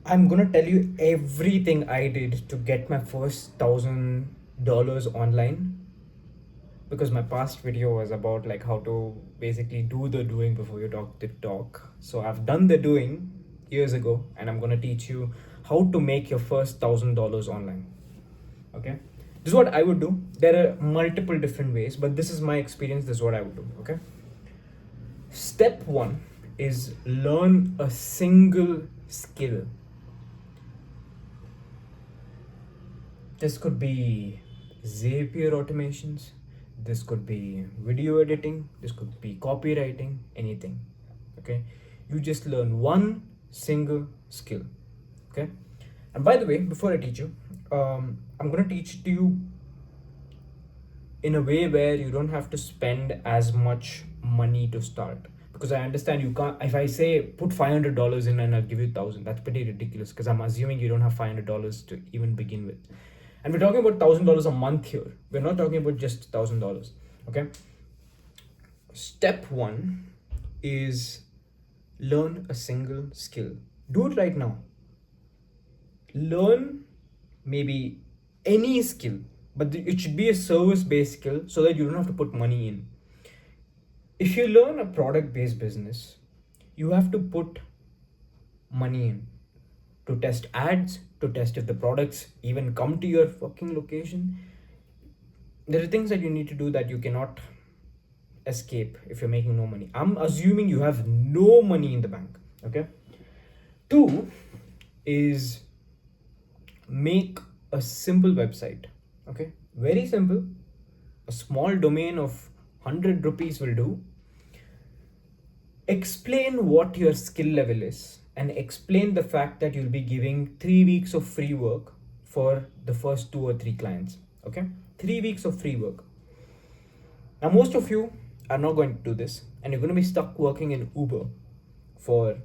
I'm gonna tell you everything I did to get my first $1,000 online, because my past video was about like how to basically do the doing before you talk the talk. So I've done the doing years ago, and I'm gonna teach you how to make your first $1,000 online. Okay, this is what I would do. There are multiple different ways, but this is my experience. This is what I would do. Okay, step one is learn a single skill. This could be Zapier automations, this could be video editing, this could be copywriting, anything. Okay, you just learn one single skill. Okay, and by the way, before I teach you, I'm going to teach to you in a way where you don't have to spend as much money to start, because I understand you can't. If I say put $500 in and I'll give you 1,000, that's pretty ridiculous, because I'm assuming you don't have $500 to even begin with, and we're talking about $1,000 a month here. We're not talking about just $1,000. Okay, step one is learn a single skill. Do it right now. Learn maybe any skill, but it should be a service based skill so that you don't have to put money in. If you learn a product based business, you have to put money in to test ads, to test if the products even come to your fucking location. There are things that you need to do that you cannot escape if you're making no money. I'm assuming you have no money in the bank. Okay, two is make a simple website. Okay, very simple. A small domain of 100 rupees will do. Explain what your skill level is, and explain the fact that you'll be giving 3 weeks of free work for the first 2 or 3 clients. Okay, 3 weeks of free work. Now most of you are not going to do this, and you're going to be stuck working in Uber for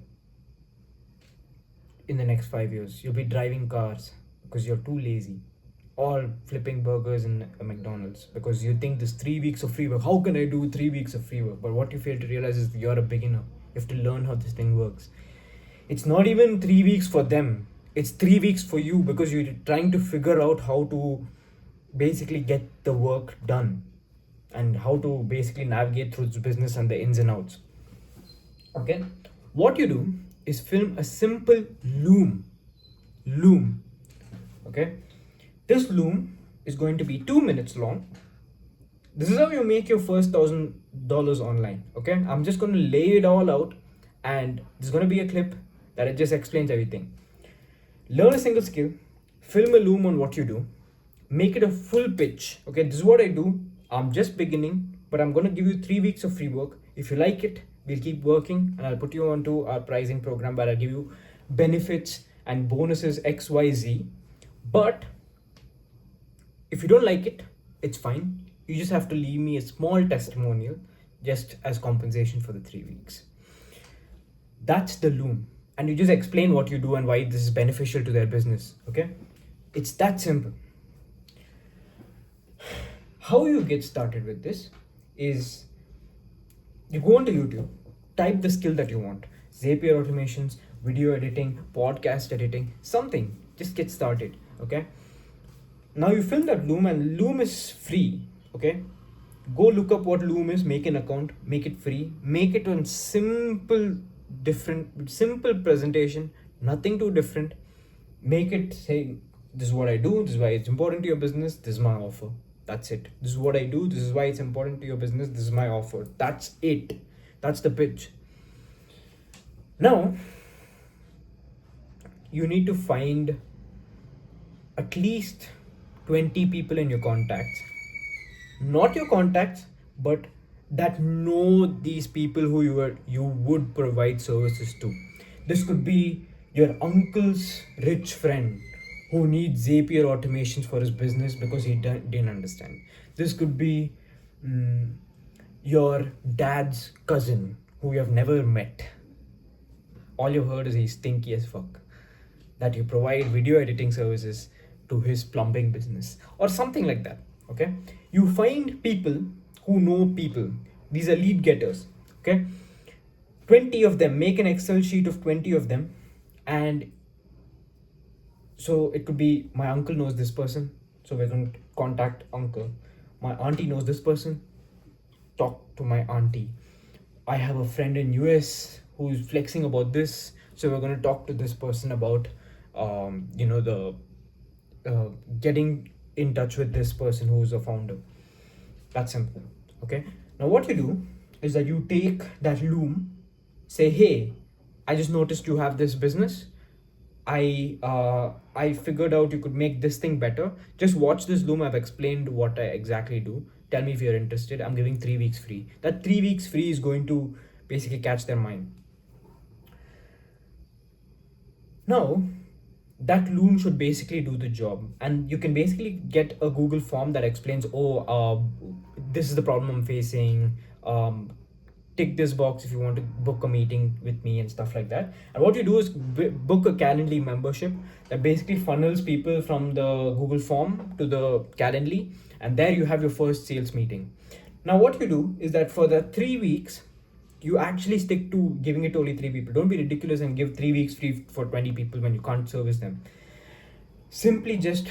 in the next 5 years. You'll be driving cars because you're too lazy, or flipping burgers in a McDonald's because you think this 3 weeks of free work. How can I do 3 weeks of free work? But what you fail to realize is you're a beginner. You have to learn how this thing works. It's not even 3 weeks for them. It's 3 weeks for you, because you're trying to figure out how to basically get the work done and how to basically navigate through this business and the ins and outs. Okay, what you do is film a simple loom. Okay, this loom is going to be 2 minutes long. This is how you make your first $1,000 online. Okay, I'm just going to lay it all out, and there's going to be a clip that it just explains everything. Learn a single skill, film a loom on what you do, make it a full pitch. Okay, this is what I do. I'm just beginning, but I'm going to give you 3 weeks of free work. If you like it, we'll keep working, and I'll put you onto our pricing program where I'll give you benefits and bonuses XYZ. But if you don't like it, it's fine. You just have to leave me a small testimonial just as compensation for the 3 weeks. That's the loom. And you just explain what you do and why this is beneficial to their business. Okay, it's that simple. How you get started with this is you go onto YouTube, type the skill that you want: Zapier automations, video editing, podcast editing, something. Just get started. Okay, now you film that loom, and loom is free. Okay, go look up what loom is, make an account, make it free, make it on simple presentation, nothing too different. Make it say, this is what I do, this is why it's important to your business, this is my offer. That's it. This is what I do, this is why it's important to your business, this is my offer. That's it. That's the pitch. Now you need to find at least 20 people in your contacts, not your contacts, but that know these people who you would provide services to. This could be your uncle's rich friend who needs Zapier automations for his business because he didn't understand. This could be your dad's cousin who you have never met. All you've heard is he's stinky as fuck. That you provide video editing services to his plumbing business or something like that. Okay, you find people who know people. These are lead getters. Okay, 20 of them. Make an Excel sheet of 20 of them, and So it could be my uncle knows this person, so we're going to contact uncle. My auntie knows this person, talk to my auntie. I have a friend in US who's flexing about this, so we're going to talk to this person about, the getting in touch with this person who's a founder. That's simple. Okay. Now what you do is that you take that loom, say, hey, I just noticed you have this business. I figured out you could make this thing better. Just watch this loom. I've explained what I exactly do. Tell me if you're interested. I'm giving 3 weeks free. That 3 weeks free is going to basically catch their mind. Now, that loom should basically do the job, and you can basically get a Google form that explains, this is the problem I'm facing. Tick this box if you want to book a meeting with me and stuff like that. And what you do is book a Calendly membership that basically funnels people from the Google form to the Calendly, and there you have your first sales meeting. Now, what you do is that for the 3 weeks, you actually stick to giving it to only 3 people. Don't be ridiculous and give 3 weeks free for 20 people when you can't service them. Simply just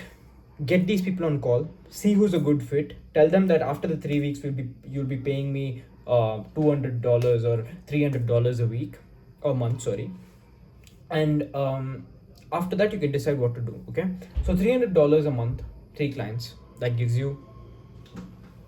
get these people on call, see who's a good fit, tell them that after the 3 weeks you'll be paying me $200 or $300 a week, a month, sorry. And after that you can decide what to do. Okay, so $300 a month, 3 clients, that gives you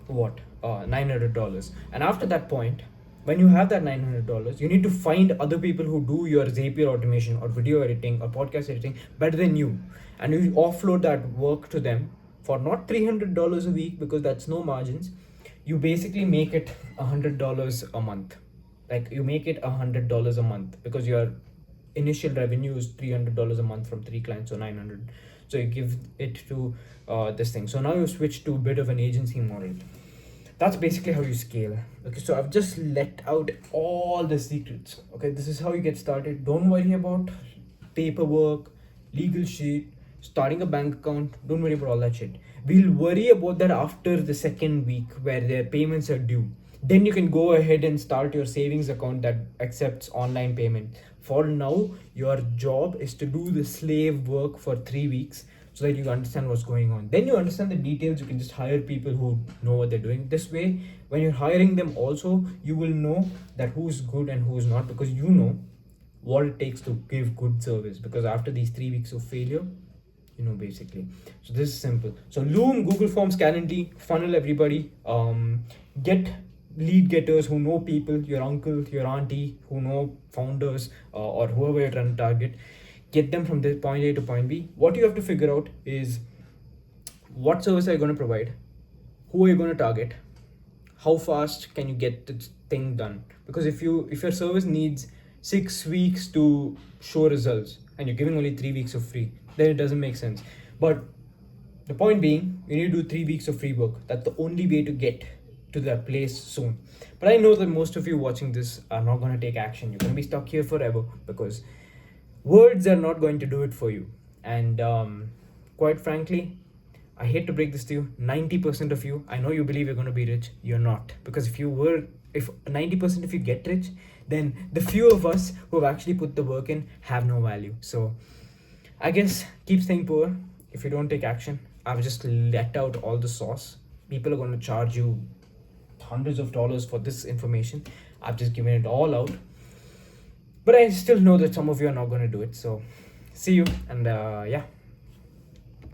what, $900. And after that point, when you have that $900, you need to find other people who do your Zapier automation or video editing or podcast editing better than you, and you offload that work to them for not $300 a week, because that's no margins. You basically make it $100 a month. Like, you make it $100 a month because your initial revenue is $300 a month from 3 clients, so 900. So you give it to this thing. So now you switch to a bit of an agency model. That's basically how you scale. Okay, so I've just let out all the secrets. Okay, this is how you get started. Don't worry about paperwork, legal shit, starting a bank account. Don't worry about all that shit. We'll worry about that after the second week where their payments are due. Then you can go ahead and start your savings account that accepts online payment. For now, your job is to do the slave work for 3 weeks so that you understand what's going on. Then you understand the details. You can just hire people who know what they're doing. This way, when you're hiring them also, you will know that who's good and who's not, because you know what it takes to give good service. Because after these 3 weeks of failure, you know, basically. So this is simple. So Loom, Google Forms, Calendly, funnel everybody. Get lead getters who know people, your uncle, your auntie, who know founders, or whoever you're trying to target. Get them from this point A to point B. What you have to figure out is what service are you going to provide, who are you going to target, how fast can you get this thing done. Because if your service needs 6 weeks to show results and you're giving only 3 weeks of free, then it doesn't make sense. But the point being, you need to do 3 weeks of free work. That's the only way to get to that place soon. But I know that most of you watching this are not going to take action. You're going to be stuck here forever because words are not going to do it for you. And quite frankly, I hate to break this to you, 90% of you, I know you believe you're going to be rich. You're not. Because if 90% of you get rich, then the few of us who have actually put the work in have no value. So I guess keep staying poor. If you don't take action, I've just let out all the sauce. People are going to charge you hundreds of dollars for this information. I've just given it all out. But I still know that some of you are not going to do it. So see you, and yeah.